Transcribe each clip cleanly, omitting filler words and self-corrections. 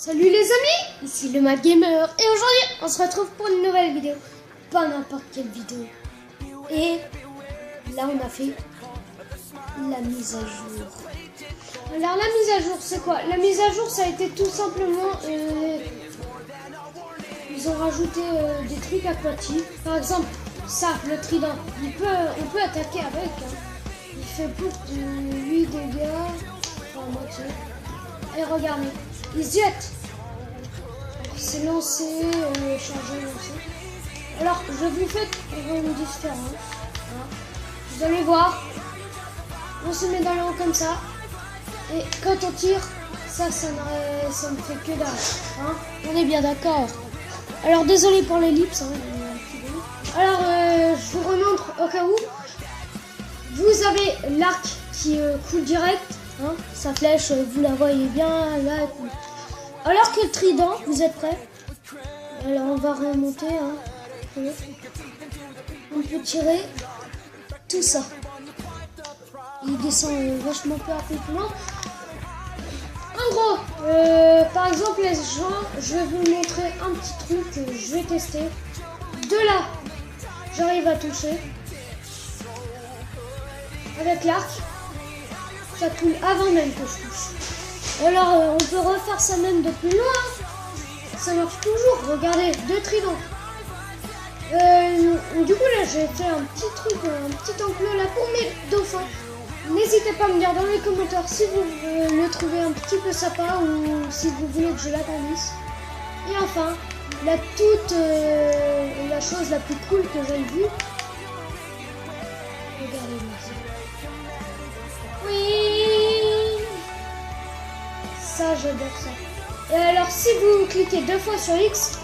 Salut les amis, ici le Mad Gamer et aujourd'hui on se retrouve pour une nouvelle vidéo, pas n'importe quelle vidéo. Et là on a fait la mise à jour. Alors la mise à jour c'est quoi? La mise à jour ça a été tout simplement, ils ont rajouté des trucs aquatiques. Par exemple ça, le trident, on peut attaquer avec, hein. Il fait plus de 8 dégâts, enfin moitié. Et regardez, il se jette. C'est lancé, chargé, lancé. Alors, je vous fais une différence. Hein. Vous allez voir, on se met dans l'eau comme ça. Et quand on tire, ça ne fait que dalle. Hein. On est bien d'accord. Alors, désolé pour l'ellipse. Hein. Alors, je vous remontre au cas où. Vous avez l'arc qui coule direct. Hein, sa flèche, vous la voyez bien là. Alors que le trident, vous êtes prêts? Alors on va remonter. Hein. On peut tirer tout ça. Il descend vachement peu rapidement. En gros, par exemple les gens, je vais vous montrer un petit truc que je vais tester. De là, j'arrive à toucher avec l'arc. Ça coule avant même que je touche. Alors on peut refaire ça même de plus loin. Ça marche toujours. Regardez, 2 tridents. Du coup là j'ai fait un petit truc, un petit enclos là pour mes dauphins. N'hésitez pas à me dire dans les commentaires si vous le trouvez un petit peu sympa ou si vous voulez que je l'agrandisse. Et enfin, la chose la plus cool que j'ai vue. Regardez-moi. Oui, ça j'adore ça. Et alors si vous cliquez 2 fois sur X,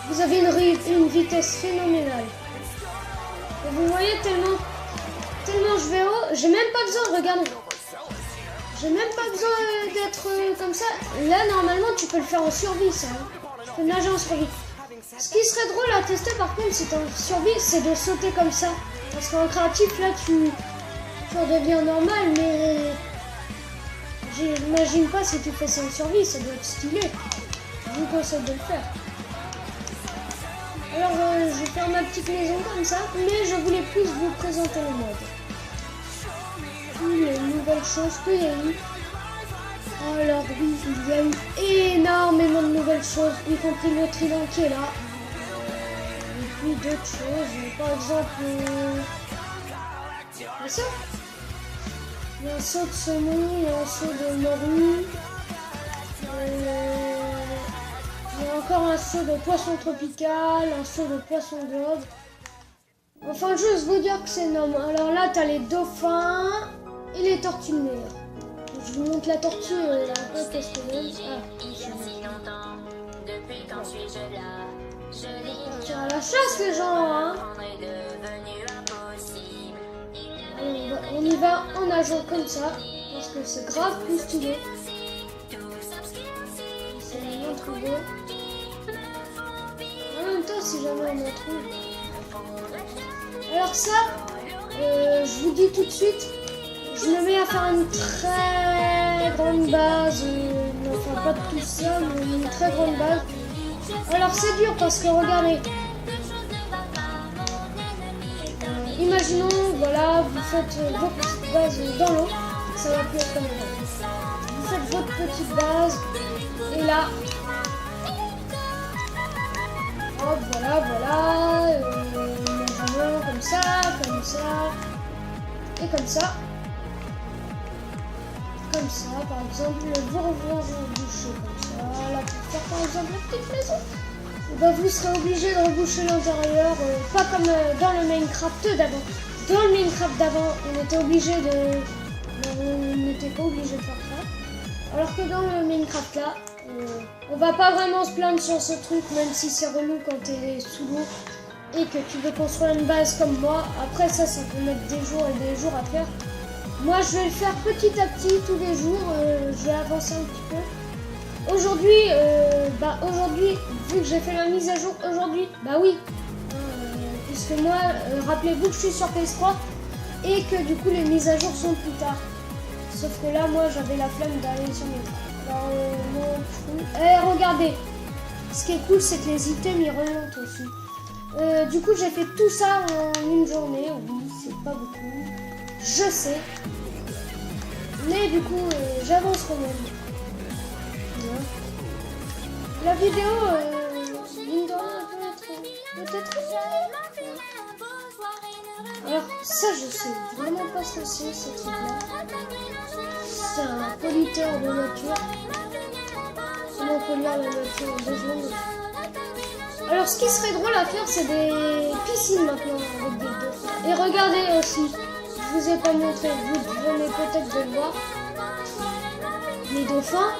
vous avez une vitesse phénoménale. Et vous voyez tellement je vais haut, j'ai même pas besoin, regardez. J'ai même pas besoin d'être comme ça. Là normalement tu peux le faire en survie ça. Hein. Tu peux nager en survie. Ce qui serait drôle à tester par contre si t'es en survie, c'est de sauter comme ça. Parce qu'en créatif là tu redevient normal, mais j'imagine pas si tu fais ça en survie, ça doit être stylé. Je vous conseille de le faire. Alors je vais faire ma petite maison comme ça, mais je voulais plus vous présenter le mode. Les nouvelles choses qu'il y a eu. Alors oui, il y a eu énormément de nouvelles choses, y compris le trident qui est là. Et puis d'autres choses, par exemple... ça. Il y a un saut de saumon, il y a un saut de morue, il y a encore un saut de poisson tropical, un saut de poisson globe. Enfin, juste vous dire que c'est énorme. Alors là, tu as les dauphins et les tortues de mer. Je vous montre la tortue, elle a un peu testé. Tiens, à la chasse, les gens, hein. On y va en nageant comme ça, parce que c'est grave plus stylé. C'est vraiment trop beau. En même temps, si jamais on en trouve. Alors ça, je vous dis tout de suite, je me mets à faire une très grande base. Enfin, pas tout ça, mais une très grande base. Alors c'est dur parce que regardez. Imaginons, voilà, vous faites votre petite base dans l'eau, ça va plus être comme ça. Vous faites votre petite base, et là, hop, voilà, imaginons comme ça, et comme ça. Comme ça, par exemple, vous rebouchez comme ça, là pour faire par exemple une petite maison. Ben, vous serez obligé de reboucher l'intérieur, pas comme dans le Minecraft d'avant. Dans le Minecraft d'avant, on n'était pas obligé de faire ça. Alors que dans le Minecraft là, on va pas vraiment se plaindre sur ce truc, même si c'est relou quand tu es sous l'eau et que tu veux construire une base comme moi. Après ça peut mettre des jours et des jours à faire. Moi je vais le faire petit à petit, tous les jours, je vais avancer un petit peu. Aujourd'hui, vu que j'ai fait la mise à jour aujourd'hui, bah oui, puisque moi, rappelez-vous que je suis sur PS3 et que du coup les mises à jour sont plus tard. Sauf que là, moi, j'avais la flemme d'aller sur mes... Alors, non, regardez, ce qui est cool, c'est que les items ils remontent aussi. Du coup, j'ai fait tout ça en une journée. Oui, c'est pas beaucoup, je sais. Mais du coup, j'avance quand même. Ouais. La vidéo, mine de rien, peut-être. Alors, ça, je sais vraiment pas ce que c'est, ce truc-là. C'est un polluteur de nature. Comment polluer la nature en 2 secondes. Alors, ce qui serait drôle à faire, c'est des piscines maintenant avec des dauphins. Et regardez aussi, je vous ai pas montré, vous venez peut-être de le voir. Les dauphins.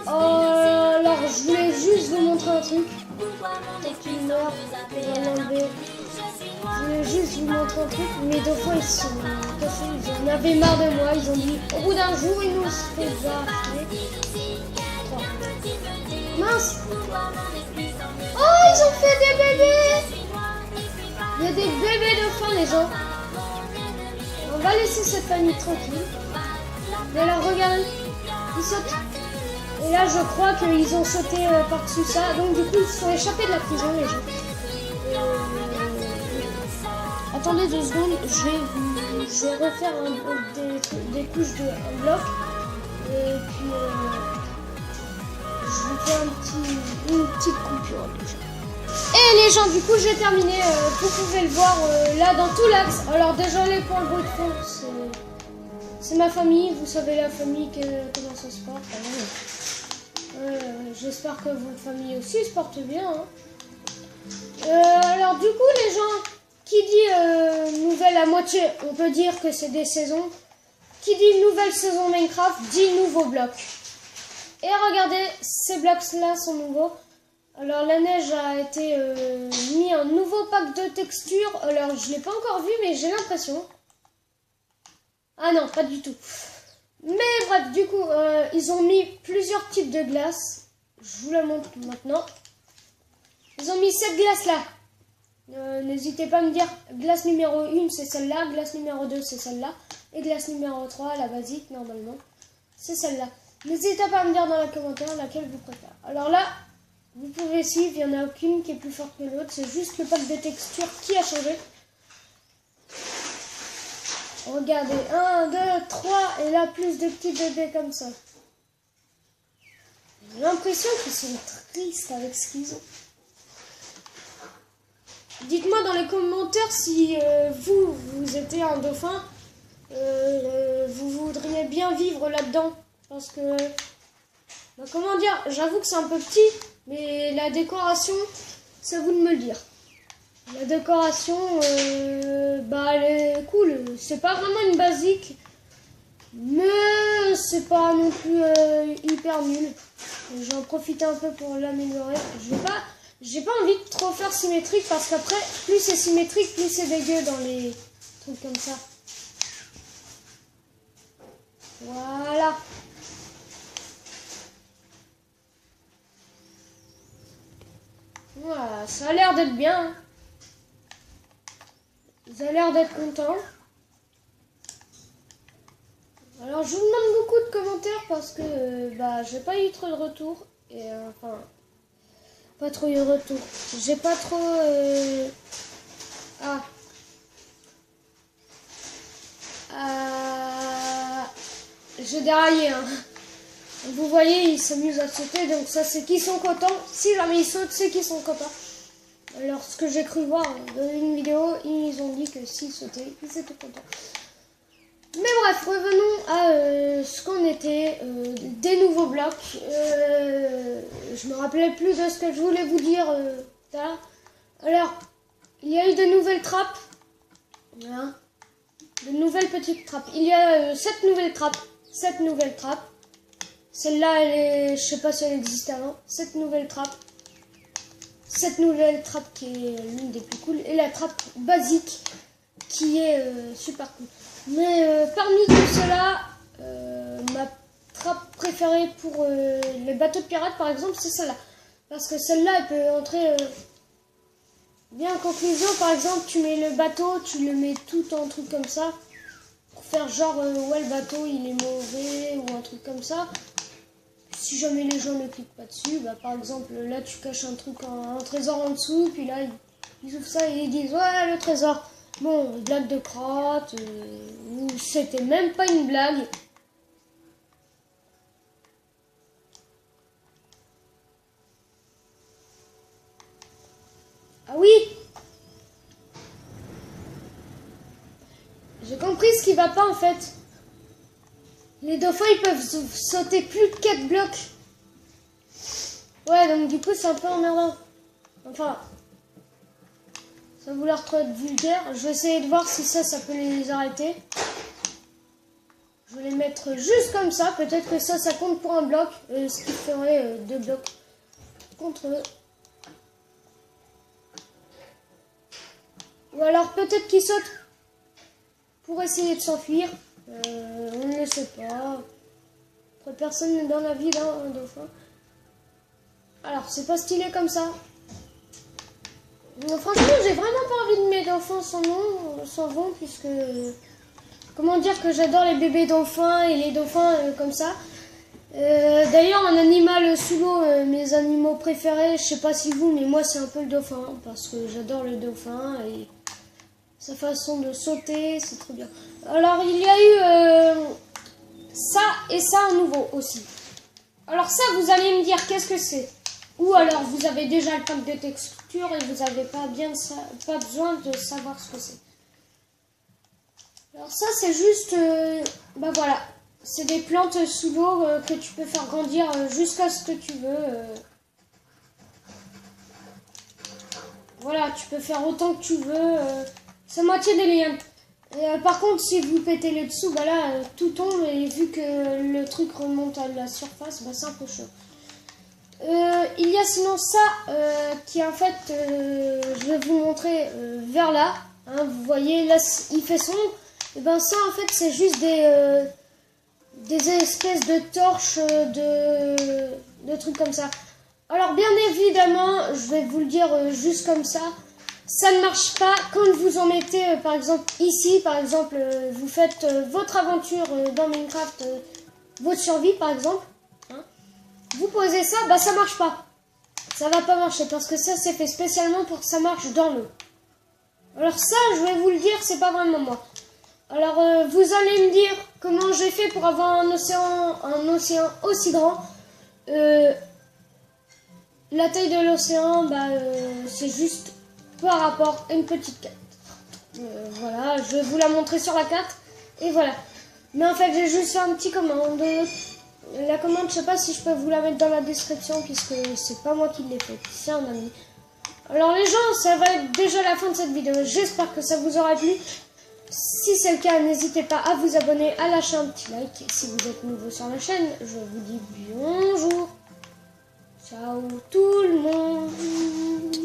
Alors, je voulais juste vous montrer un truc. Peut-être qu'il meurt, on va l'enlever. Je voulais juste vous montrer un truc. Mes dauphins, ils sont cassés, ils en avaient marre de moi. Ils ont dit, au bout d'un jour, ils nous font acheter. Mince! Oh, ils ont fait des bébés! Il y a des bébés dauphins, les gens. On va laisser cette famille tranquille. Mais alors, regardez, ils sautent. Et là, je crois qu'ils ont sauté par-dessus ça. Donc, du coup, ils se sont échappés de la prison, les gens. Attendez 2 secondes. Je vais refaire des couches de un bloc. Et puis, je vous fais une petite coupure. Et les gens, du coup, j'ai terminé. Vous pouvez le voir là dans tout l'axe. Alors, désolé pour le bruit de fond. C'est ma famille. Vous savez, la famille, comment ça se porte. J'espère que votre famille aussi se porte bien. Hein. Alors du coup les gens, qui dit nouvelle à moitié, on peut dire que c'est des saisons. Qui dit nouvelle saison Minecraft, dit nouveau bloc. Et regardez, ces blocs là sont nouveaux. Alors la neige a été mis un nouveau pack de textures. Alors je l'ai pas encore vu mais j'ai l'impression. Ah non, pas du tout. Mais bref, du coup, ils ont mis plusieurs types de glaces. Je vous la montre maintenant. Ils ont mis cette glace-là. N'hésitez pas à me dire, glace numéro 1, c'est celle-là. Glace numéro 2, c'est celle-là. Et glace numéro 3, la basique, normalement, c'est celle-là. N'hésitez pas à me dire dans les commentaires laquelle vous préférez. Alors là, vous pouvez suivre, il n'y en a aucune qui est plus forte que l'autre. C'est juste le pack de textures qui a changé. Regardez, 1, 2, 3, et là, plus de petits bébés comme ça. J'ai l'impression qu'ils sont tristes avec ce qu'ils ont. Dites-moi dans les commentaires si vous étiez un dauphin, vous voudriez bien vivre là-dedans. Parce que, bah, comment dire, j'avoue que c'est un peu petit, mais la décoration, c'est à vous de me le dire. La décoration, bah, elle est cool. C'est pas vraiment une basique, mais c'est pas non plus hyper nul. J'en profite un peu pour l'améliorer. J'ai pas envie de trop faire symétrique parce qu'après, plus c'est symétrique, plus c'est dégueu dans les trucs comme ça. Voilà. Voilà, ça a l'air d'être bien. Hein. Vous avez l'air d'être content. Alors je vous demande beaucoup de commentaires parce que bah j'ai pas eu trop de retours et enfin pas trop eu de retours. J'ai pas trop j'ai déraillé hein. Vous voyez ils s'amusent à sauter donc ça c'est qu'ils sont contents. Si jamais ils sautent c'est qu'ils sont contents. Alors, ce que j'ai cru voir dans une vidéo, ils ont dit que s'ils sautaient, ils étaient contents. Mais bref, revenons à ce qu'on était, des nouveaux blocs. Je me rappelais plus de ce que je voulais vous dire tout à l'heure. Alors, il y a eu de nouvelles trappes. Voilà. De nouvelles petites trappes. Il y a 7 nouvelles trappes. 7 nouvelles trappes. Celle-là, elle est, je sais pas si elle existait avant. 7 nouvelles trappes. Cette nouvelle trappe qui est l'une des plus cool et la trappe basique qui est super cool. Mais parmi tout cela, ma trappe préférée pour les bateaux de pirates par exemple c'est celle-là. Parce que celle-là elle peut entrer bien en conclusion. Par exemple tu mets le bateau, tu le mets tout en truc comme ça. pour faire genre ouais le bateau il est mauvais ou un truc comme ça. Si jamais les gens ne cliquent pas dessus, bah par exemple là tu caches un truc, un trésor en dessous, puis là ils ouvrent ça et ils disent ouais le trésor. Bon, blague de crotte, ou c'était même pas une blague. Ah oui, j'ai compris ce qui va pas en fait. Les dauphins ils peuvent sauter plus de 4 blocs. Ouais, donc du coup c'est un peu emmerdant. Enfin, ça a l'air trop être vulgaire. Je vais essayer de voir si ça peut les arrêter. Je vais les mettre juste comme ça. Peut-être que ça compte pour un bloc. Ce qui ferait 2 blocs contre eux. Ou alors peut-être qu'ils sautent pour essayer de s'enfuir. On ne le sait pas. Après, personne n'est dans la vie d'un dauphin. Alors, c'est pas stylé comme ça. Franchement, j'ai vraiment pas envie de mes dauphins s'en vont, puisque... Comment dire que j'adore les bébés dauphins et les dauphins comme ça. D'ailleurs, un animal sous l'eau, mes animaux préférés, je sais pas si vous, mais moi c'est un peu le dauphin, parce que j'adore le dauphin et sa façon de sauter, c'est trop bien. Alors, il y a eu ça et ça à nouveau aussi. Alors ça, vous allez me dire qu'est-ce que c'est. Ou alors vous avez déjà le pack de texture et vous n'avez pas besoin de savoir ce que c'est. Alors ça c'est juste, bah voilà, c'est des plantes sous l'eau que tu peux faire grandir jusqu'à ce que tu veux. Voilà, tu peux faire autant que tu veux. C'est moitié des liens. Par contre, si vous pétez le dessous, bah là, tout tombe et vu que le truc remonte à la surface, bah c'est un peu chaud. Il y a sinon ça qui en fait, je vais vous montrer vers là. Hein, vous voyez, là, il fait sombre. Et ben ça, en fait, c'est juste des espèces de torches, de trucs comme ça. Alors, bien évidemment, je vais vous le dire juste comme ça. Ça ne marche pas quand vous en mettez, par exemple, ici. Par exemple, vous faites votre aventure dans Minecraft, votre survie, par exemple. Hein. Vous posez ça, bah ça marche pas. Ça va pas marcher parce que ça, c'est fait spécialement pour que ça marche dans l'eau. Alors ça, je vais vous le dire, c'est pas vraiment moi. Alors, vous allez me dire comment j'ai fait pour avoir un océan aussi grand. La taille de l'océan, bah, c'est juste par rapport à une petite carte. Voilà, je vais vous la montrer sur la carte. Et voilà. Mais en fait, j'ai juste fait un petit commande. La commande, je sais pas si je peux vous la mettre dans la description puisque c'est pas moi qui l'ai fait, c'est un ami. Alors les gens, ça va être déjà la fin de cette vidéo. J'espère que ça vous aura plu. Si c'est le cas, n'hésitez pas à vous abonner, à lâcher un petit like. Et si vous êtes nouveau sur la chaîne, je vous dis bonjour. Ciao tout le monde.